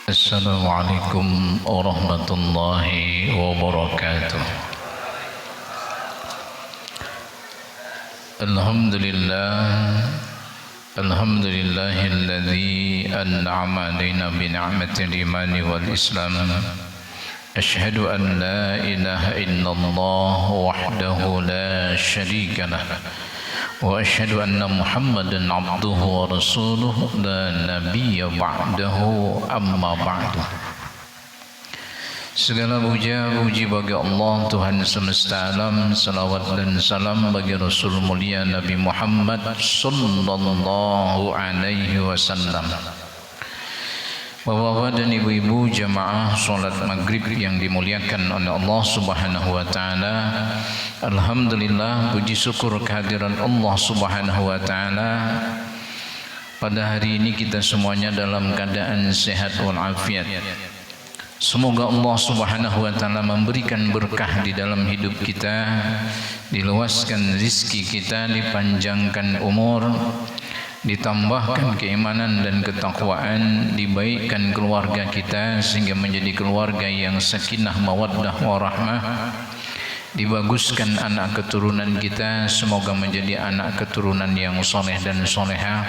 Assalamualaikum warahmatullahi wabarakatuh. Alhamdulillahilladzi an'ama alaina bi ni'matil imani wal islam. Asyhadu an la ilaha illallah wahdahu la syarika lah. Wa asyhadu anna Muhammadan abduhu wa rasuluh la nabiyya ba'dahu amma ba'du. Segala puja-puji bagi Allah Tuhan semesta alam, salawat dan salam bagi Rasul mulia Nabi Muhammad sallallahu alaihi wasallam. Bapak-bapak dan ibu-ibu jamaah salat maghrib yang dimuliakan oleh Allah Subhanahu wa taala. Alhamdulillah, puji syukur kehadiran Allah Subhanahu wa taala. Pada hari ini kita semuanya dalam keadaan sehat walafiat. Semoga Allah Subhanahu wa taala memberikan berkah di dalam hidup kita, diluaskan rezeki kita, dipanjangkan umur, ditambahkan keimanan dan ketakwaan, dibaikkan keluarga kita sehingga menjadi keluarga yang sakinah mawaddah warahmah, dibaguskan anak keturunan kita, semoga menjadi anak keturunan yang soleh dan solehah.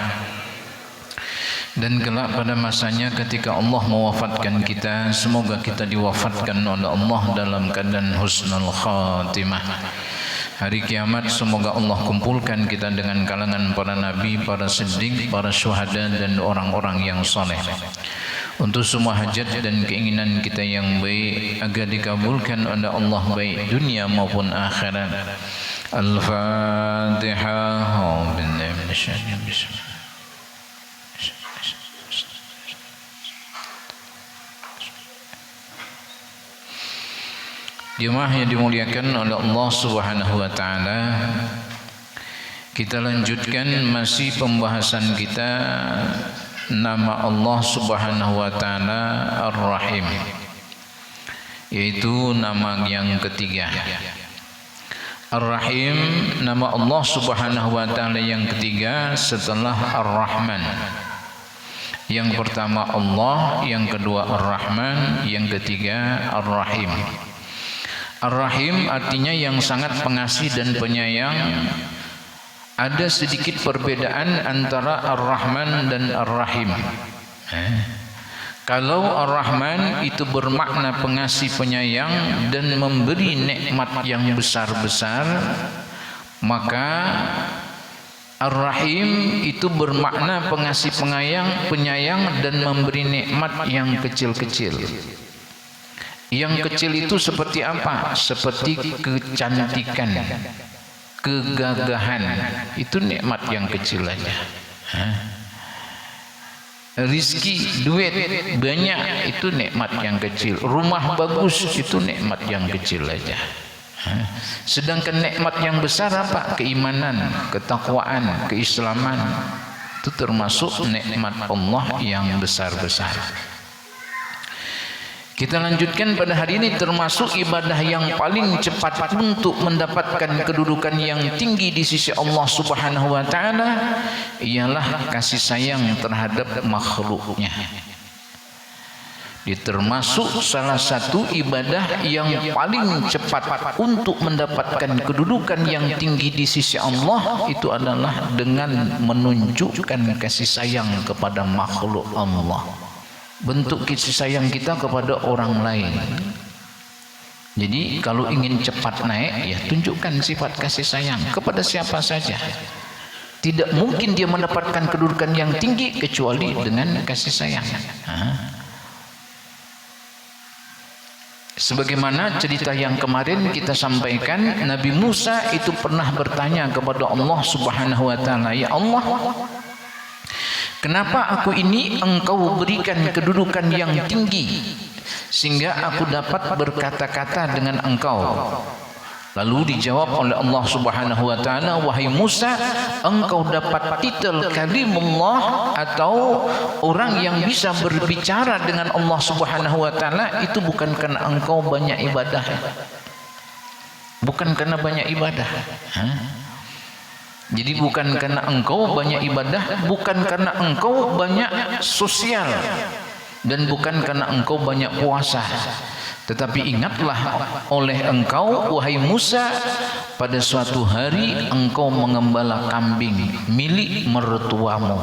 Dan kelak pada masanya ketika Allah mewafatkan kita, semoga kita diwafatkan oleh Allah dalam keadaan husnul khatimah. Hari kiamat semoga Allah kumpulkan kita dengan kalangan para nabi, para siddiq, para syuhada dan orang-orang yang soleh. Untuk semua hajat dan keinginan kita yang baik agar dikabulkan oleh Allah baik dunia maupun akhirat. Al-Fatihah. Jemaah yang dimuliakan oleh Allah Subhanahu wa taala, kita lanjutkan masih pembahasan kita nama Allah Subhanahu wa taala Ar-Rahim, yaitu nama yang ketiga. Ar-Rahim, nama Allah Subhanahu wa taala yang ketiga setelah Ar-Rahman. Yang pertama Allah, yang kedua Ar-Rahman, yang ketiga Ar-Rahim. Ar-Rahim artinya yang sangat pengasih dan penyayang. Ada sedikit perbedaan antara Ar-Rahman dan Ar-Rahim. Kalau Ar-Rahman itu bermakna pengasih penyayang dan memberi nikmat yang besar-besar, maka Ar-Rahim itu bermakna pengasih penyayang dan memberi nikmat yang kecil-kecil. Yang kecil itu seperti apa? Seperti kecantikan, kegagahan. Itu nikmat yang kecil aja. Rizki, duit banyak, itu nikmat yang kecil. Rumah bagus, itu nikmat yang kecil aja. Sedangkan nikmat yang besar apa? Keimanan, ketakwaan, keislaman. Itu termasuk nikmat Allah yang besar-besar. Kita lanjutkan pada hari ini, termasuk ibadah yang paling cepat untuk mendapatkan kedudukan yang tinggi di sisi Allah Subhanahu wa taala ialah kasih sayang terhadap makhluknya. Termasuk salah satu ibadah yang paling cepat untuk mendapatkan kedudukan yang tinggi di sisi Allah itu adalah dengan menunjukkan kasih sayang kepada makhluk Allah. Bentuk kasih sayang kita kepada orang lain. Jadi kalau ingin cepat naik, ya tunjukkan sifat kasih sayang kepada siapa saja. Tidak mungkin dia mendapatkan kedudukan yang tinggi kecuali dengan kasih sayang. Sebagaimana cerita yang kemarin kita sampaikan, Nabi Musa itu pernah bertanya kepada Allah Subhanahu wa taala, "Ya Allah, kenapa aku ini engkau berikan kedudukan yang tinggi sehingga aku dapat berkata-kata dengan engkau?" Lalu dijawab oleh Allah Subhanahu wa taala, "Wahai Musa, engkau dapat titel kalimullah atau orang yang bisa berbicara dengan Allah Subhanahu wa taala itu bukan karena engkau banyak ibadah. Bukan karena banyak ibadah. Jadi bukan karena engkau banyak ibadah, bukan karena engkau banyak sosial, dan bukan karena engkau banyak puasa. Tetapi ingatlah oleh engkau wahai Musa, pada suatu hari engkau mengembala kambing milik mertuamu.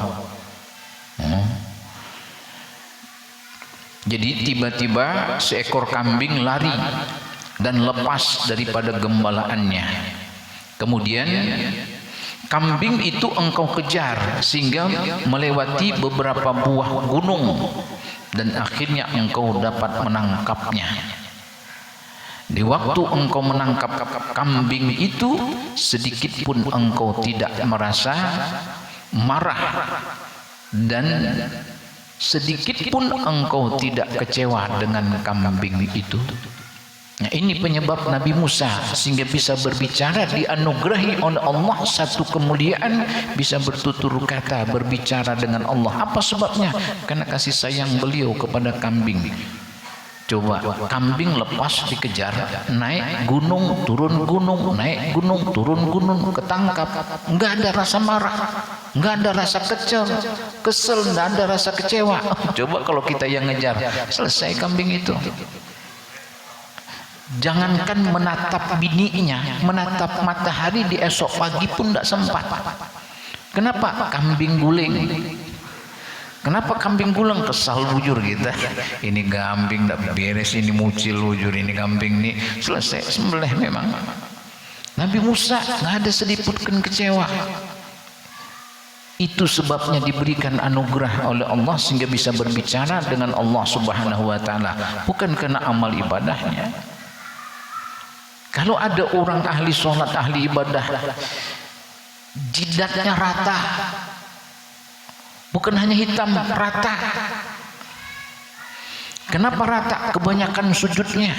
Jadi tiba-tiba seekor kambing lari dan lepas daripada gembalaannya. Kemudian kambing itu engkau kejar sehingga melewati beberapa buah gunung dan akhirnya engkau dapat menangkapnya. Di waktu engkau menangkap kambing itu, sedikit pun engkau tidak merasa marah dan sedikit pun engkau tidak kecewa dengan kambing itu. Nah, ini penyebab Nabi Musa sehingga bisa berbicara, dianugerahi oleh Allah satu kemuliaan, bisa bertutur kata, berbicara dengan Allah. Apa sebabnya? Karena kasih sayang beliau kepada kambing. Coba, kambing lepas dikejar, naik gunung, turun gunung, naik gunung, turun gunung, ketangkap. Enggak ada rasa marah, enggak ada rasa kesel, enggak ada rasa kecewa. Coba kalau kita yang ngejar, selesai kambing itu. Jangankan menatap bininya, menatap matahari di esok pagi pun tidak sempat. Kenapa? Kambing guling. Kenapa kambing guling? Kesal bujur kita. Ini kambing tidak beres, ini mucil bujur, ini kambing ini selesai sembelih memang. Nabi Musa nggak ada sedikit pun kecewa. Itu sebabnya diberikan anugerah oleh Allah sehingga bisa berbicara dengan Allah Subhanahu wa taala, bukan karena amal ibadahnya. Kalau ada orang ahli sholat, ahli ibadah, jidatnya rata, bukan hanya hitam, rata. Kenapa rata? Kebanyakan sujudnya.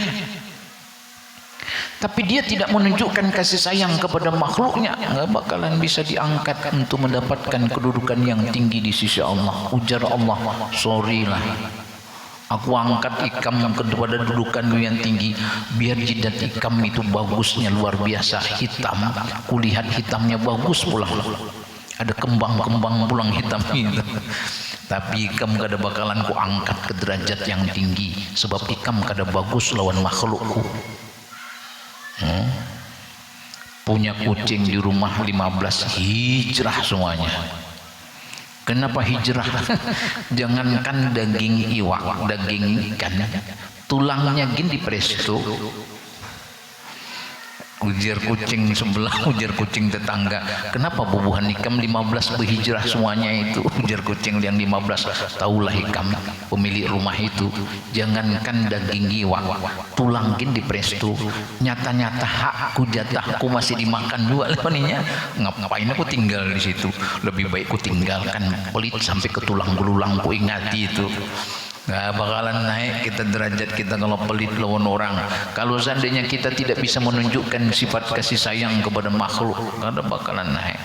Tapi dia tidak menunjukkan kasih sayang kepada makhluknya, nggak bakalan bisa diangkat untuk mendapatkan kedudukan yang tinggi di sisi Allah. Ujar Allah, sorry lah, aku angkat ikam kepada dudukan yang tinggi biar jidat ikam itu bagusnya luar biasa, hitam, kulihat hitamnya bagus pulang, ada kembang-kembang pulang hitam itu. Tapi ikam kada bakalan ku angkat ke derajat yang tinggi sebab ikam kada bagus lawan makhlukku. Punya kucing di rumah 15, hijrah semuanya. Kenapa hijrah? Jangankan daging iwak, daging ikan, tulangnya gini di presto. Ujar kucing sebelah, ujar kucing tetangga, kenapa bubuhan ikam 15 berhijrah semuanya itu? Ujar kucing yang 15, taulah ikam pemilik rumah itu, jangankan daging iwak, tulang gini di presto, nyata-nyata hakku, jatahku masih dimakan juga lepaninya. Ngapain aku tinggal di situ? Lebih baik ku tinggalkan pelit sampai ke tulang belulang, ku ingati itu. Nggak bakalan naik kita derajat kita kalau pelit lawan orang. Kalau seandainya kita tidak bisa menunjukkan sifat kasih sayang kepada makhluk, nggak ada bakalan naik.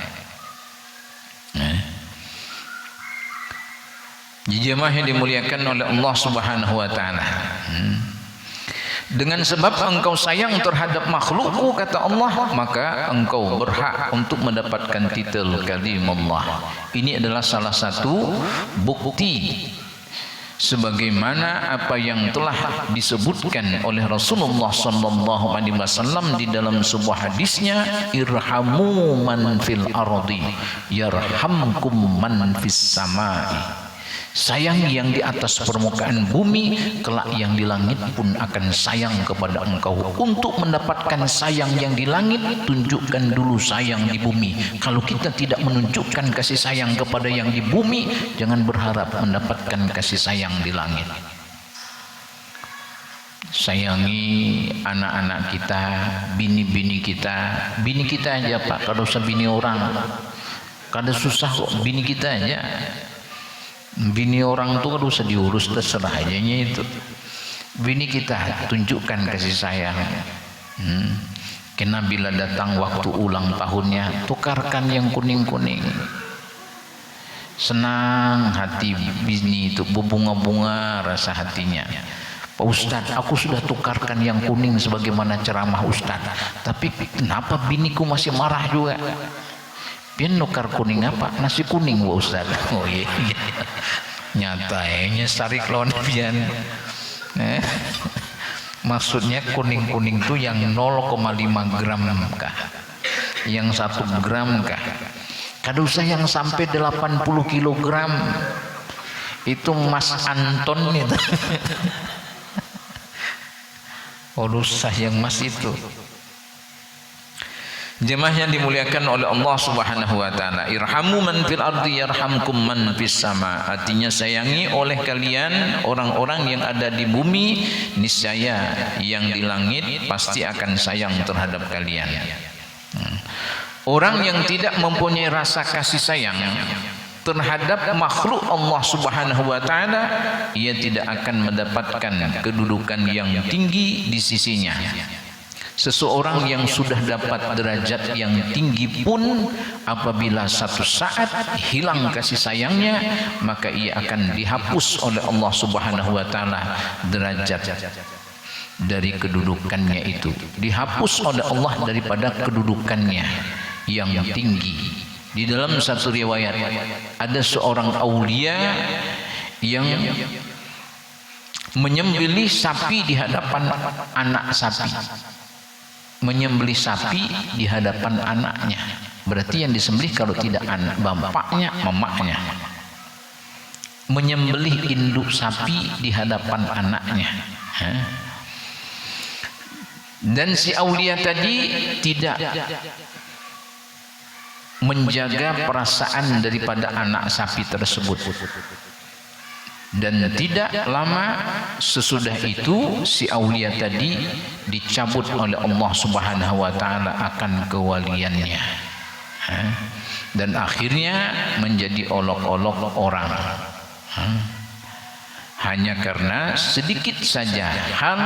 Jemaah yang dimuliakan oleh Allah Subhanahu wa taala. Dengan sebab engkau sayang terhadap makhlukku, kata Allah, maka engkau berhak untuk mendapatkan titel kalimullah. Ini adalah salah satu bukti sebagaimana apa yang telah disebutkan oleh Rasulullah sallallahu alaihi wasallam di dalam sebuah hadisnya, irhamu man fil ardi yarhamkum man fis samai. Sayang yang di atas permukaan bumi, kelak yang di langit pun akan sayang kepada engkau. Untuk mendapatkan sayang yang di langit, tunjukkan dulu sayang di bumi. Kalau kita tidak menunjukkan kasih sayang kepada yang di bumi, jangan berharap mendapatkan kasih sayang di langit. Sayangi anak-anak kita, bini-bini kita. Bini kita aja Pak, kalau usah bini orang. Kada susah kok, bini kita aja. Bini orang itu kan usah diurus, terserah aja itu. Bini kita tunjukkan kasih sayang. Karena bila datang waktu ulang tahunnya, tukarkan yang kuning-kuning. Senang hati bini itu, berbunga-bunga rasa hatinya. Pak Ustadz, aku sudah tukarkan yang kuning sebagaimana ceramah Ustadz, tapi kenapa biniku masih marah juga? Pian nukar kuning apa? Nasi kuning Pak Ustaz. Oh iya. Nyatanya sari lawan pian. Maksudnya kuning-kuning itu yang 0,5 gram kah? Yang 1 gram kah? Kada usah yang sampai 80 kilogram. Itu Mas Anton itu. Oh, usah yang Mas itu. Jemaah yang dimuliakan oleh Allah Subhanahu wa taala, irhamu man fil ardi yarhamkum man fis sama. Artinya sayangi oleh kalian orang-orang yang ada di bumi, niscaya yang di langit pasti akan sayang terhadap kalian. Orang yang tidak mempunyai rasa kasih sayang terhadap makhluk Allah Subhanahu wa taala, ia tidak akan mendapatkan kedudukan yang tinggi di sisinya. Seseorang yang sudah dapat derajat yang tinggi pun apabila satu saat hilang kasih sayangnya, maka ia akan dihapus oleh Allah Subhanahu wa taala derajat dari kedudukannya itu, dihapus oleh Allah daripada kedudukannya yang tinggi. Di dalam satu riwayat ada seorang aulia yang menyembelih sapi di hadapan anak sapi. Menyembelih sapi di hadapan anaknya. Berarti yang disembelih kalau tidak anak, bapaknya, mamaknya. Menyembelih induk sapi di hadapan anaknya. Dan si aulia tadi tidak menjaga perasaan daripada anak sapi tersebut. Dan tidak lama sesudah itu si aulia tadi dicabut oleh Allah Subhanahu wa taala akan kewaliannya. Dan akhirnya menjadi olok-olok orang. Hanya karena sedikit saja hal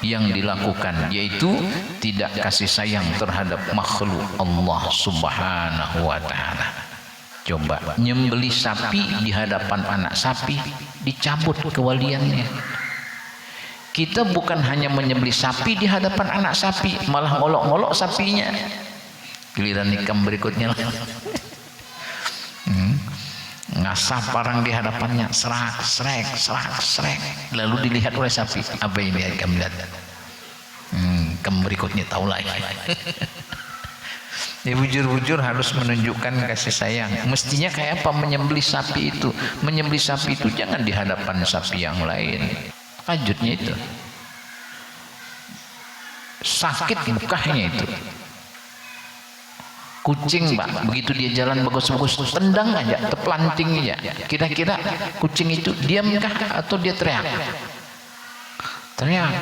yang dilakukan, yaitu tidak kasih sayang terhadap makhluk Allah Subhanahu wa taala. Coba nyembelih sapi di hadapan anak sapi, dicabut kewaliannya. Kita bukan hanya menyembelih sapi di hadapan anak sapi, malah ngolok-ngolok sapinya. Giliran nikam berikutnya lah. Ngasah parang di hadapannya, serak, srek, serak, srek. Lalu dilihat oleh sapi, apa ini kamu lihat? Kamu berikutnya tahu lagi. Ya, bujur-bujur harus menunjukkan kasih sayang. Mestinya kayak apa menyembelih sapi itu? Menyembelih sapi itu jangan di hadapan sapi yang lain. Lanjutnya itu sakit mukanya itu. Kucing, Pak, begitu dia jalan bagus-bagus, tendang aja, teplanting aja. Kira-kira kucing itu diamkah atau dia teriak? Teriak.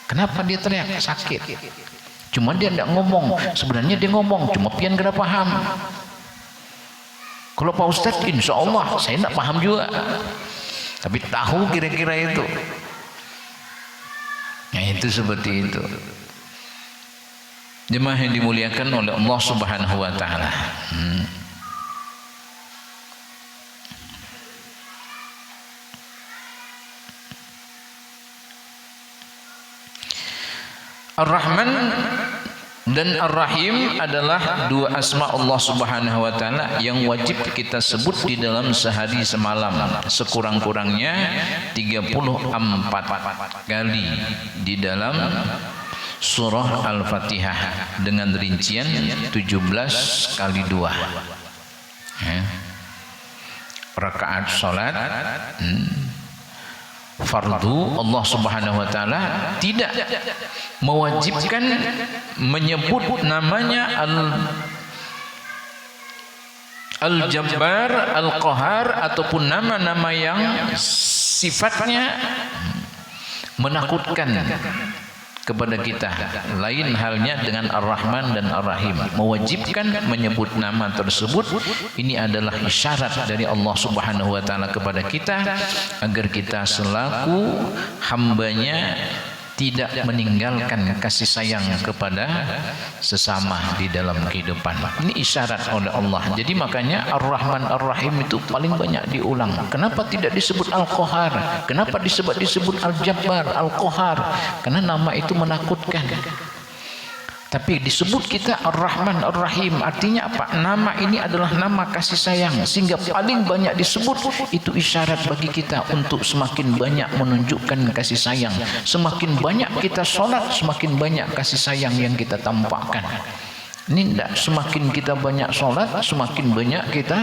Kenapa dia teriak? Sakit. Cuma dia tidak ngomong. Sebenarnya dia ngomong, cuma pian gak paham. Kalau Pak Ustadz, insya Allah saya tidak paham juga, tapi tahu kira-kira itu. Nah, itu seperti itu. Jemaah yang dimuliakan oleh Allah Subhanahu wa taala. Ar-Rahman dan Ar-Rahim adalah dua asma Allah Subhanahu wa taala yang wajib kita sebut di dalam sehari semalam, sekurang-kurangnya 34 kali di dalam surah Al-Fatihah dengan rincian 17 kali 2. Rakaat salat fardu, Allah Subhanahu wa taala tidak mewajibkan menyebut namanya Al-Jabbar, Al-Qahar ataupun nama-nama yang sifatnya menakutkan kepada kita. Lain halnya dengan Ar-Rahman dan Ar-Rahim, mewajibkan menyebut nama tersebut. Ini adalah isyarat dari Allah Subhanahu wa taala kepada kita agar kita selaku hambanya tidak meninggalkan kasih sayang kepada sesama di dalam kehidupan. Ini isyarat oleh Allah. Jadi makanya Ar-Rahman Ar-Rahim itu paling banyak diulang. Kenapa tidak disebut Al-Qahar? Kenapa disebut Al-Jabbar, Al-Qahar? Karena nama itu menakutkan. Tapi disebut kita Ar-Rahman Ar-Rahim, artinya apa? Nama ini adalah nama kasih sayang, sehingga paling banyak disebut. Itu isyarat bagi kita untuk semakin banyak menunjukkan kasih sayang. Semakin banyak kita sholat, semakin banyak kasih sayang yang kita tampakkan. Ini tidak, semakin kita banyak sholat, semakin banyak kita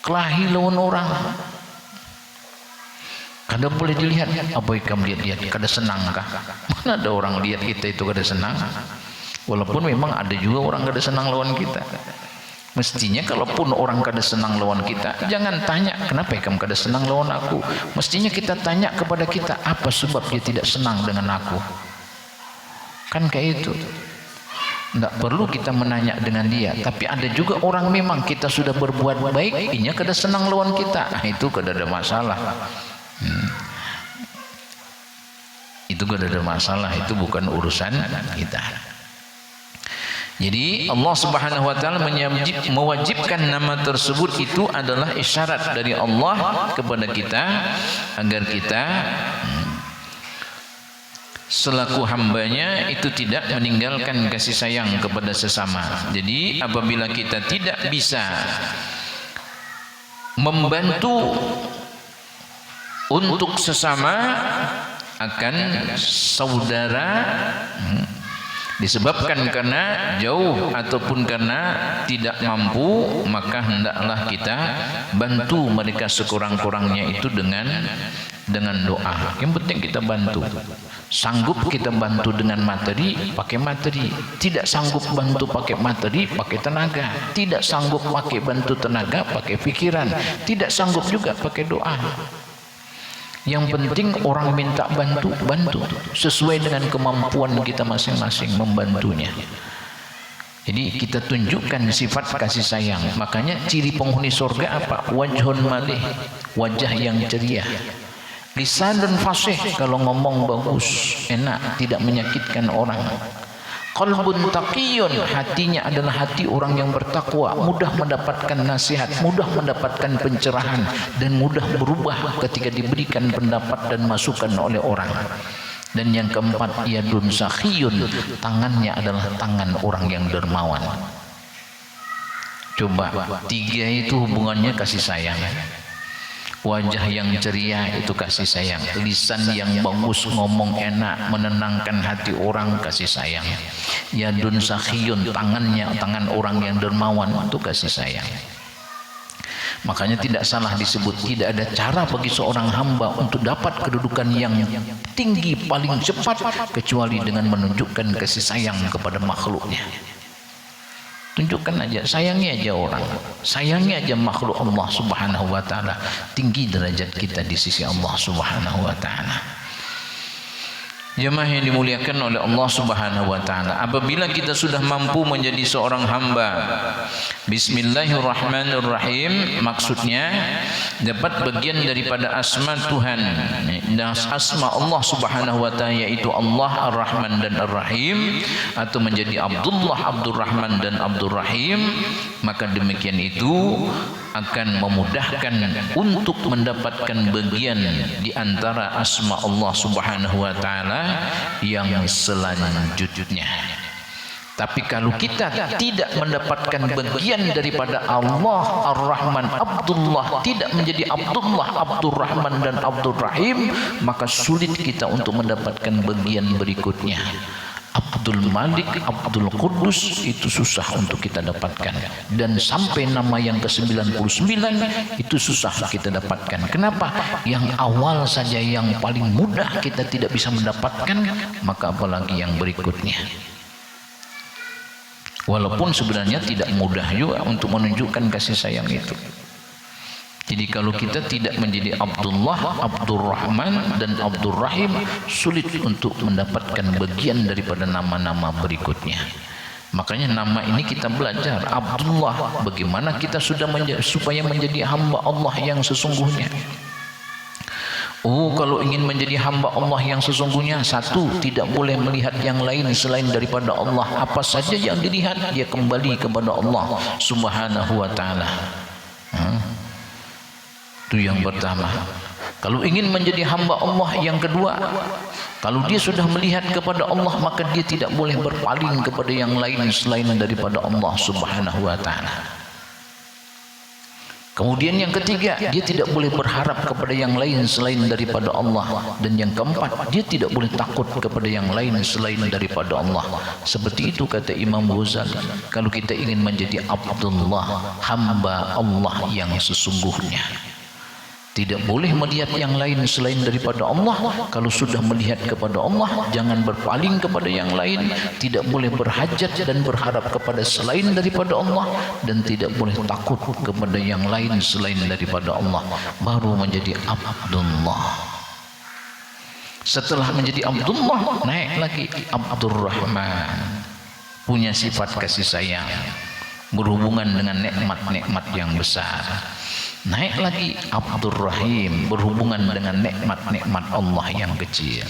kelahi lawan orang. Kada boleh dilihat, apa kamu lihat-lihat, kada senangkah? Mana ada orang lihat kita itu kada senang? Walaupun memang ada juga orang kada senang lawan kita. Mestinya kalaupun orang kada senang lawan kita, jangan tanya kenapa kamu kada senang lawan aku. Mestinya kita tanya kepada kita, apa sebab dia tidak senang dengan aku? Kan kayak itu. Tidak perlu kita menanya dengan dia. Tapi ada juga orang memang kita sudah berbuat baik, inya kada senang lawan kita. Nah, itu kada ada masalah. Itu gak ada masalah, itu bukan urusan kita. Jadi Allah Subhanahu wa taala mewajibkan nama tersebut, itu adalah isyarat dari Allah kepada kita agar kita selaku hambanya itu tidak meninggalkan kasih sayang kepada sesama. Jadi apabila kita tidak bisa membantu untuk sesama, akan saudara disebabkan karena jauh ataupun karena tidak mampu, maka hendaklah kita bantu mereka sekurang-kurangnya itu dengan doa. Yang penting kita bantu. Sanggup kita bantu dengan materi, pakai materi. Tidak sanggup bantu pakai materi, pakai tenaga. Tidak sanggup pakai bantu tenaga, pakai pikiran. Tidak sanggup juga pakai doa. Yang penting orang minta bantu sesuai dengan kemampuan kita masing-masing membantunya. Jadi kita tunjukkan sifat kasih sayang. Makanya ciri penghuni surga apa? Wajhun malih, wajah yang ceria. Lisan dan fasih, kalau ngomong bagus, enak, tidak menyakitkan orang. Qalbun taqiyun, hatinya adalah hati orang yang bertakwa, mudah mendapatkan nasihat, mudah mendapatkan pencerahan, dan mudah berubah ketika diberikan pendapat dan masukan oleh orang. Dan yang keempat, yadun sakhiyun, tangannya adalah tangan orang yang dermawan. Coba, tiga itu hubungannya kasih sayang. Wajah yang ceria itu kasih sayang. Lisan yang bagus, ngomong enak, menenangkan hati orang, kasih sayang. Yadun sakhiyun, tangan orang yang dermawan, itu kasih sayang. Makanya tidak salah disebut, tidak ada cara bagi seorang hamba untuk dapat kedudukan yang tinggi paling cepat kecuali dengan menunjukkan kasih sayang kepada makhluknya. Tunjukkan aja, sayangi aja orang, sayangi aja makhluk Allah Subhanahu wa taala. Tinggi derajat kita di sisi Allah Subhanahu wa taala. Jemaah yang dimuliakan oleh Allah Subhanahu wa taala, apabila kita sudah mampu menjadi seorang hamba, bismillahirrahmanirrahim, maksudnya dapat bagian daripada asma Tuhan dan asma Allah Subhanahu wa taala, yaitu Allah Ar-Rahman dan Ar-Rahim, atau menjadi Abdullah, Abdurrahman dan Abdurrahim, maka demikian itu akan memudahkan untuk mendapatkan bagian di antara asma Allah Subhanahu wa taala yang selanjutnya. Tapi kalau kita tidak mendapatkan bagian daripada Allah Ar-Rahman Abdullah, tidak menjadi Abdullah, Abdurrahman dan Abdurrahim, maka sulit kita untuk mendapatkan bagian berikutnya. Abdul Malik, Abdul Qudus, itu susah untuk kita dapatkan. Dan sampai nama yang ke-99 itu susah kita dapatkan. Kenapa? Yang awal saja yang paling mudah kita tidak bisa mendapatkan, maka apalagi yang berikutnya. Walaupun sebenarnya tidak mudah juga untuk menunjukkan kasih sayang itu. Jadi kalau kita tidak menjadi Abdullah, Abdurrahman dan Abdurrahim, sulit untuk mendapatkan bagian daripada nama-nama berikutnya. Makanya nama ini kita belajar Abdullah, bagaimana kita sudah supaya menjadi hamba Allah yang sesungguhnya. Oh, kalau ingin menjadi hamba Allah yang sesungguhnya, satu, tidak boleh melihat yang lain selain daripada Allah. Apa saja yang dilihat, dia kembali kepada Allah Subhanahu wa taala. Itu yang pertama. Kalau ingin menjadi hamba Allah yang kedua, kalau dia sudah melihat kepada Allah, maka dia tidak boleh berpaling kepada yang lain selain daripada Allah Subhanahu wa ta'ala. Kemudian yang ketiga, dia tidak boleh berharap kepada yang lain selain daripada Allah. Dan yang keempat, dia tidak boleh takut kepada yang lain selain daripada Allah. Seperti itu kata Imam Ghazali, kalau kita ingin menjadi Abdullah, hamba Allah yang sesungguhnya, tidak boleh melihat yang lain selain daripada Allah. Kalau sudah melihat kepada Allah, jangan berpaling kepada yang lain. Tidak boleh berhajat dan berharap kepada selain daripada Allah, dan tidak boleh takut kepada yang lain selain daripada Allah. Baru menjadi Abdullah. Setelah menjadi Abdullah, naik lagi Abdurrahman, punya sifat kasih sayang, berhubungan dengan nikmat-nikmat yang besar. Naik lagi Abdurrahim, berhubungan dengan nikmat-nikmat Allah yang kecil.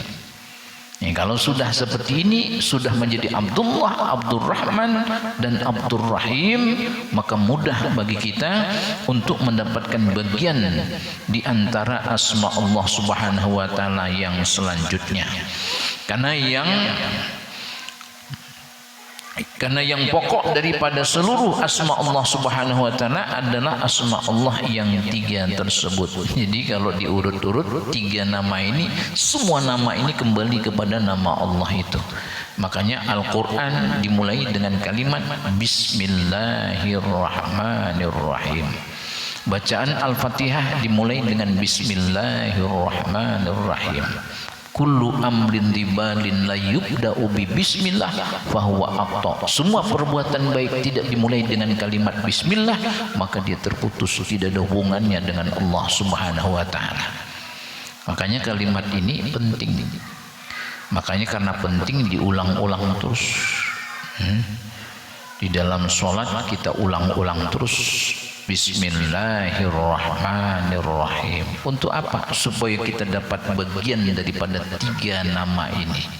Kalau sudah seperti ini, sudah menjadi Abdullah, Abdurrahman dan Abdurrahim, maka mudah bagi kita untuk mendapatkan bagian di antara asma Allah Subhanahu wa ta'ala yang selanjutnya. Karena yang pokok daripada seluruh asma Allah Subhanahu wa ta'ala adalah asma Allah yang tiga tersebut. Jadi kalau diurut-urut, tiga nama ini, semua nama ini kembali kepada nama Allah itu. Makanya Al-Quran dimulai dengan kalimat Bismillahirrahmanirrahim. Bacaan Al-Fatihah dimulai dengan Bismillahirrahmanirrahim. Kullu amrin dibalin la yubda'u bi bismillah fahuwa aqta. Semua perbuatan baik tidak dimulai dengan kalimat bismillah, maka dia terputus, tidak ada hubungannya dengan Allah Subhanahu wa ta'ala. Makanya kalimat ini penting. Makanya karena penting diulang-ulang terus. Di dalam sholat kita ulang-ulang terus Bismillahirrahmanirrahim. Untuk apa? Supaya kita dapat bagian daripada tiga nama ini,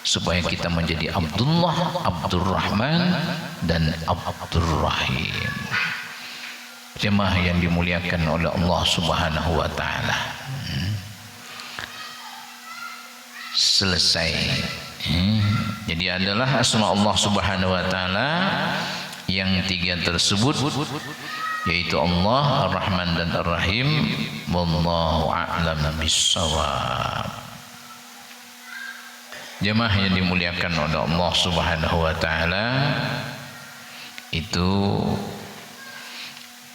supaya kita menjadi Abdullah, Abdurrahman dan Abdurrahim. Jemaah yang dimuliakan oleh Allah Subhanahu wa ta'ala, selesai. Jadi adalah asma Allah Subhanahu wa ta'ala yang tiga tersebut, yaitu Allah, Ar-Rahman dan Ar-Rahim. Wallahu a'lam bissawab. Jemaah yang dimuliakan oleh Allah Subhanahu wa ta'ala, itu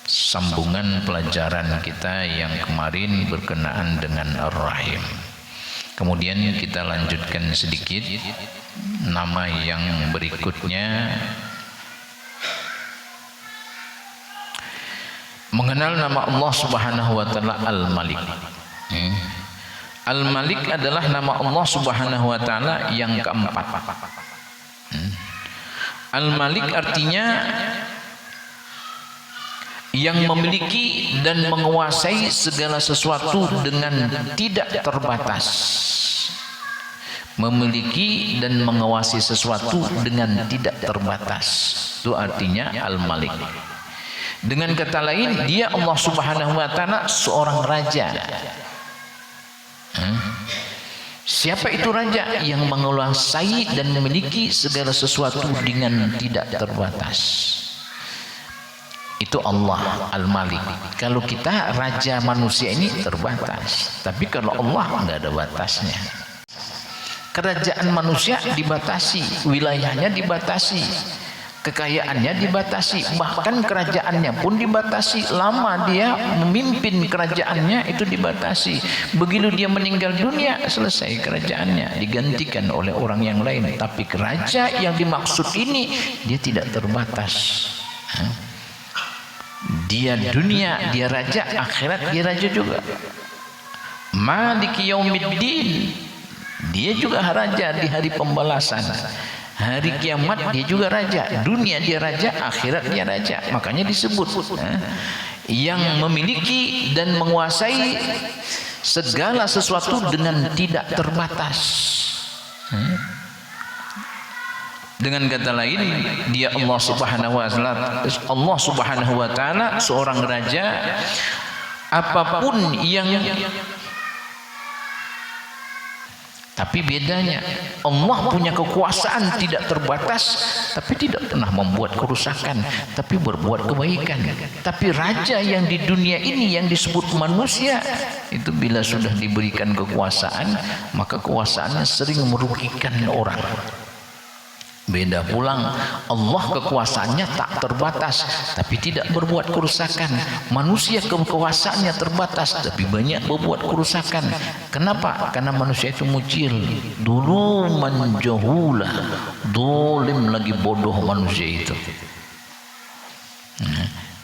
sambungan pelajaran kita yang kemarin berkenaan dengan Ar-Rahim. Kemudian kita lanjutkan sedikit nama yang berikutnya. Mengenal nama Allah Subhanahu wa ta'ala Al-Malik. Al-Malik adalah nama Allah Subhanahu wa ta'ala yang keempat. Al-Malik artinya yang memiliki dan menguasai segala sesuatu dengan tidak terbatas. Memiliki dan menguasai sesuatu dengan tidak terbatas, itu artinya Al-Malik. Dengan kata lain, dia Allah Subhanahu wa ta'ala seorang raja. Siapa itu raja? Yang menguasai dan memiliki segala sesuatu dengan tidak terbatas. Itu Allah Al-Malik. Kalau kita raja manusia ini terbatas, tapi kalau Allah enggak ada batasnya. Kerajaan manusia dibatasi, wilayahnya dibatasi, kekayaannya dibatasi, bahkan kerajaannya pun dibatasi. Lama dia memimpin kerajaannya itu dibatasi. Begitu dia meninggal dunia, selesai kerajaannya, digantikan oleh orang yang lain. Tapi raja yang dimaksud ini dia tidak terbatas. Dia dunia, dia raja, akhirat dia raja juga. Maliki yaumiddin, dia juga raja di hari pembalasan. Hari kiamat dia juga raja. Dunia dia raja, akhirat dia raja. Makanya disebut yang memiliki dan menguasai segala sesuatu dengan tidak terbatas. Dengan kata lain, dia Allah Subhanahu wa ta'ala, Allah Subhanahu wa ta'ala seorang raja apapun yang, tapi bedanya Allah punya kekuasaan tidak terbatas, tapi tidak pernah membuat kerusakan, tapi berbuat kebaikan. Tapi raja yang di dunia ini yang disebut manusia itu bila sudah diberikan kekuasaan, maka kekuasaannya sering merugikan orang. Beda pulang, Allah kekuasaannya tak terbatas tapi tidak berbuat kerusakan. Manusia kekuasaannya terbatas tapi banyak berbuat kerusakan. Kenapa? Karena manusia itu mucil, dulu manjahula, dolim lagi bodoh manusia itu.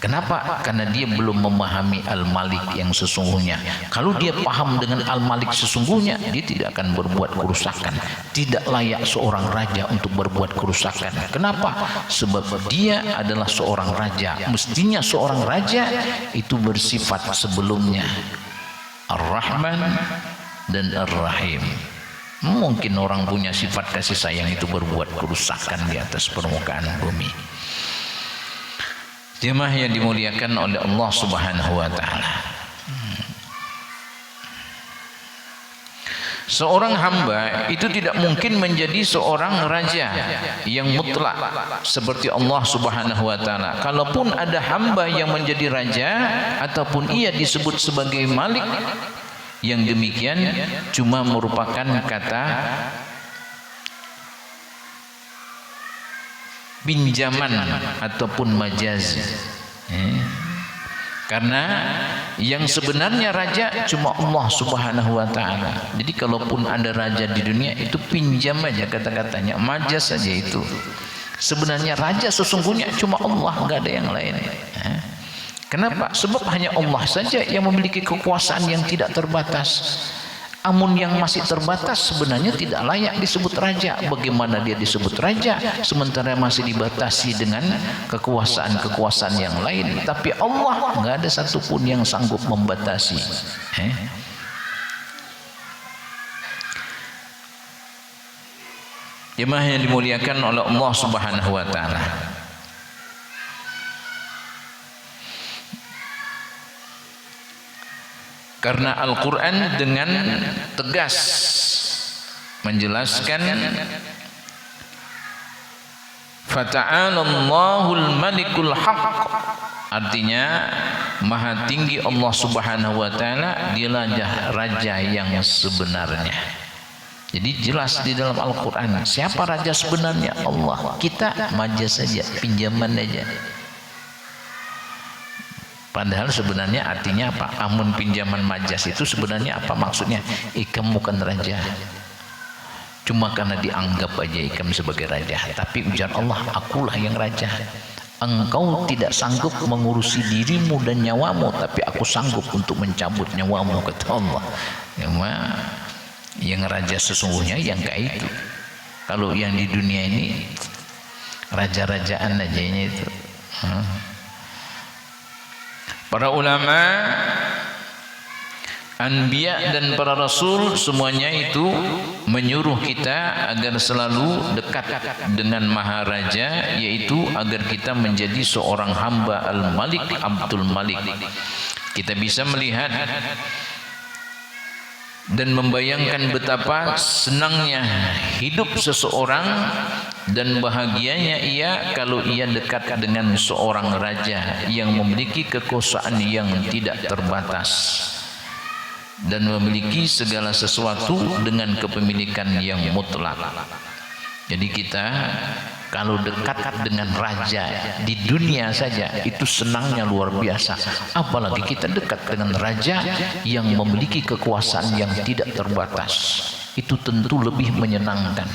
Kenapa? Karena dia belum memahami Al-Malik yang sesungguhnya. Kalau dia paham dengan Al-Malik sesungguhnya, dia tidak akan berbuat kerusakan. Tidak layak seorang raja untuk berbuat kerusakan. Kenapa? Sebab dia adalah seorang raja. Mestinya seorang raja itu bersifat sebelumnya Ar-Rahman dan Ar-Rahim. Mungkin orang punya sifat kasih sayang itu berbuat kerusakan di atas permukaan bumi. Jemaah yang dimuliakan oleh Allah Subhanahu wa taala. Seorang hamba itu tidak mungkin menjadi seorang raja yang mutlak seperti Allah Subhanahu wa taala. Kalaupun ada hamba yang menjadi raja ataupun ia disebut sebagai malik, yang demikian cuma merupakan kata pinjaman ataupun majaz. Karena yang sebenarnya raja cuma Allah Subhanahu wa taala. Jadi kalaupun ada raja di dunia itu pinjam aja kata-katanya, majaz saja itu. Sebenarnya raja sesungguhnya cuma Allah, enggak ada yang lain. Kenapa? Sebab hanya Allah saja yang memiliki kekuasaan yang tidak terbatas. Amun yang masih terbatas sebenarnya tidak layak disebut raja. Bagaimana dia disebut raja sementara masih dibatasi dengan kekuasaan-kekuasaan yang lain? Tapi Allah nggak ada satupun yang sanggup membatasi. Jemaah yang dimuliakan oleh Allah Subhanahu wa taala. Karena Al-Quran dengan tegas menjelaskan Fata'alallahul malikul haq, artinya maha tinggi Allah Subhanahu wa ta'ala, dialah raja yang sebenarnya. Jadi jelas di dalam Al-Quran siapa raja sebenarnya? Allah. Kita majaz saja, pinjaman aja. Padahal sebenarnya artinya apa? Amun pinjaman majaz itu sebenarnya apa maksudnya? Ikam bukan raja. Cuma karena dianggap aja ikam sebagai raja. Tapi ujar Allah, akulah yang raja. Engkau tidak sanggup mengurusi dirimu dan nyawamu, tapi aku sanggup untuk mencabut nyawamu, kata Allah. Yang raja sesungguhnya yang kayak itu. Kalau yang di dunia ini raja-rajaan aja ini itu. Para ulama, anbiya dan para rasul semuanya itu menyuruh kita agar selalu dekat dengan maharaja, yaitu agar kita menjadi seorang hamba Al-Malik, Abdul Malik. Kita bisa melihat dan membayangkan betapa senangnya hidup seseorang dan bahagianya ia kalau ia dekat dengan seorang raja yang memiliki kekuasaan yang tidak terbatas dan memiliki segala sesuatu dengan kepemilikan yang mutlak. Jadi kita kalau dekat dengan raja di dunia saja itu senangnya luar biasa, apalagi kita dekat dengan raja yang memiliki kekuasaan yang tidak terbatas, itu tentu lebih menyenangkan.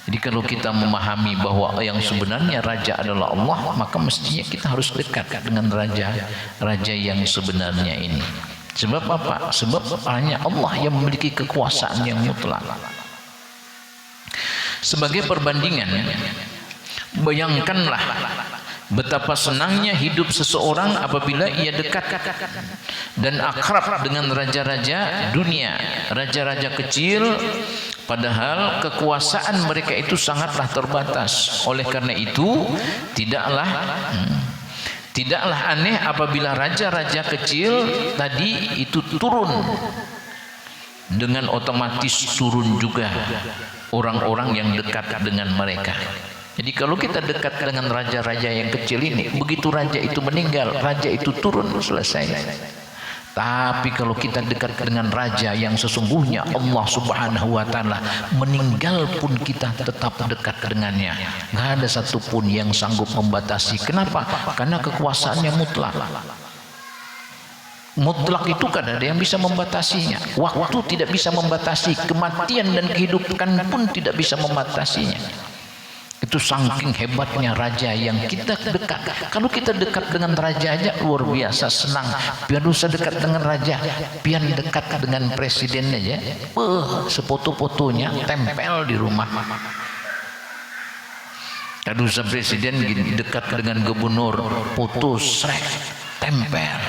Jadi kalau kita memahami bahwa yang sebenarnya raja adalah Allah, maka mestinya kita harus dekat dengan raja yang sebenarnya ini. Sebab apa? Sebab hanya Allah yang memiliki kekuasaan yang mutlak. Sebagai perbandingan, bayangkanlah betapa senangnya hidup seseorang apabila ia dekat dan akrab dengan raja-raja dunia, raja-raja kecil, padahal kekuasaan mereka itu sangatlah terbatas. Oleh karena itu, tidaklah Tidaklah aneh apabila raja-raja kecil tadi itu turun, dengan otomatis turun juga orang-orang yang dekat dengan mereka. Jadi kalau kita dekat dengan raja-raja yang kecil ini, begitu raja itu meninggal, raja itu turun, selesai. Tapi kalau kita dekat dengan raja yang sesungguhnya Allah Subhanahu wa Ta'ala, meninggal pun kita tetap dekat dengannya. Nggak ada satupun yang sanggup membatasi. Kenapa? Karena kekuasaannya mutlak. Mutlak itu kan ada yang bisa membatasinya. Waktu tidak bisa membatasi, kematian dan kehidupan pun tidak bisa membatasinya. Itu saking hebatnya raja yang kita dekat. Kalau kita dekat dengan raja aja luar biasa senang. Biar usah dekat dengan raja, biar dekat dengan presiden aja. Sefoto-fotonya tempel di rumah. Kalau usah presiden dekat dengan gubernur, foto srek tempel.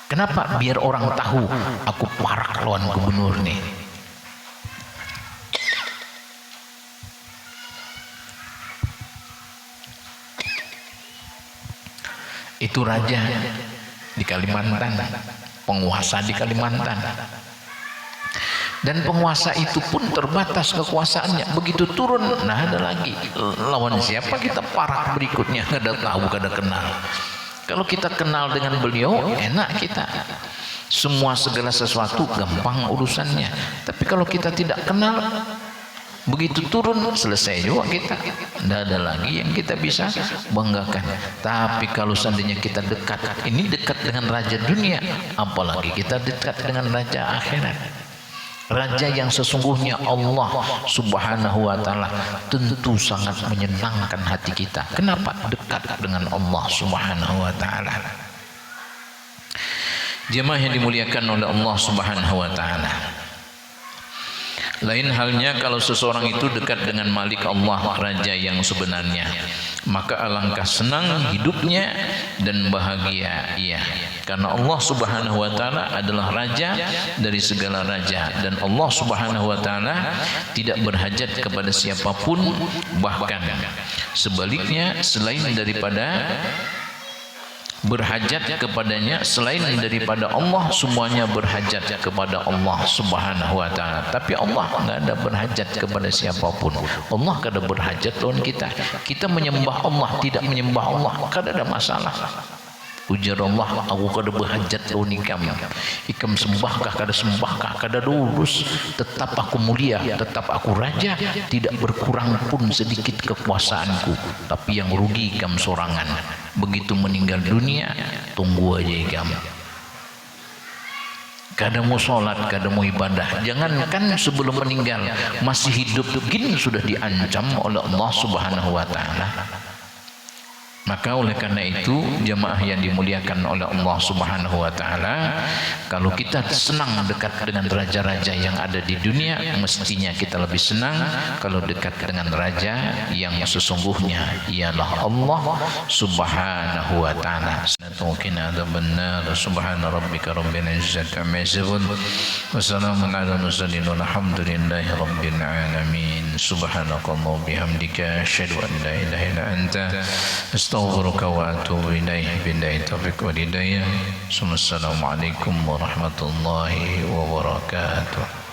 Kenapa? Biar orang tahu aku parak lawan gubernur nih. Itu raja di Kalimantan, penguasa di Kalimantan. Dan penguasa itu pun terbatas kekuasaannya. Begitu turun, nah ada lagi. Lawan siapa kita parak berikutnya, nggak ada tahu, nggak ada kenal. Kalau kita kenal dengan beliau, enak kita. Semua segala sesuatu gampang urusannya. Tapi kalau kita tidak kenal, begitu turun selesai juga kita. Tidak ada lagi yang kita bisa banggakan. Tapi kalau seandainya kita dekat, ini dekat dengan raja dunia, apalagi kita dekat dengan raja akhirat, raja yang sesungguhnya Allah Subhanahu wa Ta'ala, tentu sangat menyenangkan hati kita. Kenapa? Dekat dengan Allah Subhanahu wa Ta'ala. Jemaah yang dimuliakan oleh Allah Subhanahu wa Ta'ala, lain halnya kalau seseorang itu dekat dengan Malik Allah, raja yang sebenarnya, maka alangkah senang hidupnya dan bahagia ia. Karena Allah Subhanahu wa Ta'ala adalah raja dari segala raja, dan Allah Subhanahu wa Ta'ala tidak berhajat kepada siapapun, bahkan sebaliknya selain daripada berhajat kepadanya, selain daripada Allah, semuanya berhajat kepada Allah Subhanahu wa Ta'ala. Tapi Allah enggak ada berhajat kepada siapapun. Allah kada berhajat lawan kita. Kita menyembah Allah, tidak menyembah Allah, kada ada masalah. Ujar Allah, aku kada berhajat lawan ikam sembahkah kada sembahkah kada lurus, tetap aku mulia, tetap aku raja, tidak berkurang pun sedikit kekuasaanku. Tapi yang rugi ikam sorangan. Begitu meninggal dunia, tunggu aja ikam. Kada mau sholat, kada mau ibadah. Jangankan sebelum meninggal, masih hidup begini sudah diancam oleh Allah Subhanahu wa Ta'ala. Maka oleh karena itu, jemaah yang dimuliakan oleh Allah Subhanahu wa Ta'ala, kalau kita senang dekat dengan raja-raja yang ada di dunia, mestinya kita lebih senang kalau dekat dengan raja yang sesungguhnya ialah Allah Subhanahu wa Ta'ala. Mungkin ada benar. Subhana rabbika rabbil izzati amma yasifun wa salamun ala mursalin walhamdulillahi rabbil alamin. Subhanakallahumma bihamdika asyhadu an la ilaha illa anta astaghfiruka wa atubu ilaih. Billahi taufiq wal hidayah. Assalamualaikum warahmatullahi wabarakatuh.